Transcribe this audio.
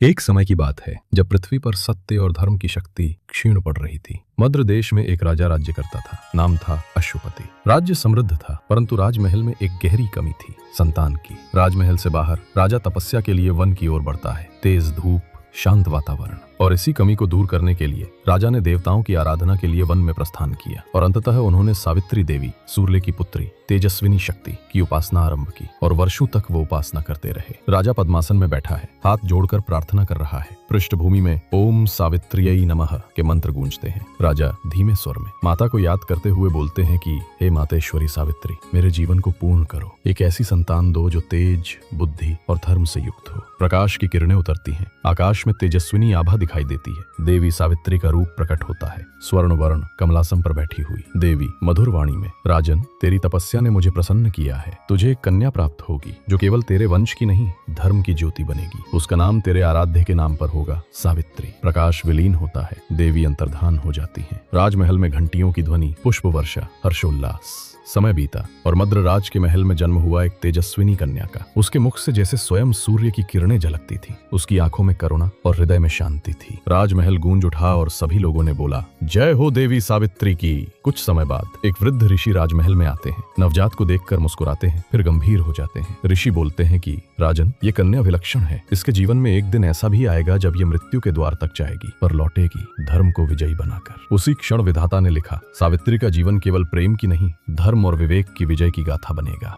एक समय की बात है जब पृथ्वी पर सत्य और धर्म की शक्ति क्षीण पड़ रही थी। मद्र देश में एक राजा राज्य करता था। नाम था अश्वपति। राज्य समृद्ध था, परंतु राजमहल में एक गहरी कमी थी, संतान की। राजमहल से बाहर राजा तपस्या के लिए वन की ओर बढ़ता है। तेज धूप, शांत वातावरण, और इसी कमी को दूर करने के लिए राजा ने देवताओं की आराधना के लिए वन में प्रस्थान किया और अंततः उन्होंने सावित्री देवी, सूर्य की पुत्री, तेजस्विनी शक्ति की उपासना आरंभ की और वर्षों तक वो उपासना करते रहे। राजा पद्मासन में बैठा है, हाथ जोड़कर प्रार्थना कर रहा है। पृष्ठभूमि में ओम सावित्र्यै नमः के मंत्र गूंजते हैं। राजा धीमे स्वर में माता को याद करते हुए बोलते हैं कि हे मातेश्वरी सावित्री, मेरे जीवन को पूर्ण करो। एक ऐसी संतान दो जो तेज, बुद्धि और धर्म से युक्त हो। प्रकाश की किरणें उतरती हैं, आकाश में तेजस्विनी आभा दिखाई देती है। देवी सावित्री का रूप प्रकट होता है, स्वर्ण वर्ण कमलासन पर बैठी हुई। देवी मधुर वाणी में, राजन, तेरी तपस्या ने मुझे प्रसन्न किया है। तुझे एक कन्या प्राप्त होगी जो केवल तेरे वंश की नहीं, धर्म की ज्योति बनेगी। उसका नाम तेरे आराध्य के नाम पर होगा, सावित्री। प्रकाश विलीन होता है, देवी अंतर्धान हो जाती है। राजमहल में घंटियों की ध्वनि, पुष्प वर्षा, हर्षोल्लास। समय बीता और मद्र राज के महल में जन्म हुआ एक तेजस्विनी कन्या का। उसके मुख से जैसे स्वयं सूर्य की किरणें झलकती थी। उसकी आंखों में करुणा और हृदय में शांति थी। राजमहल गूंज उठा और सभी लोगों ने बोला, जय हो देवी सावित्री की। कुछ समय बाद एक वृद्ध ऋषि राजमहल में आते हैं। नवजात को देखकर मुस्कुराते हैं, फिर गंभीर हो जाते हैं। ऋषि बोलते हैं कि राजन, ये कन्या विलक्षण है। इसके जीवन में एक दिन ऐसा भी आएगा जब ये मृत्यु के द्वार तक जाएगी, पर लौटेगी धर्म को विजयी बनाकर। उसी क्षण विधाता ने लिखा, सावित्री का जीवन केवल प्रेम की नहीं, धर्म और विवेक की विजय की गाथा बनेगा।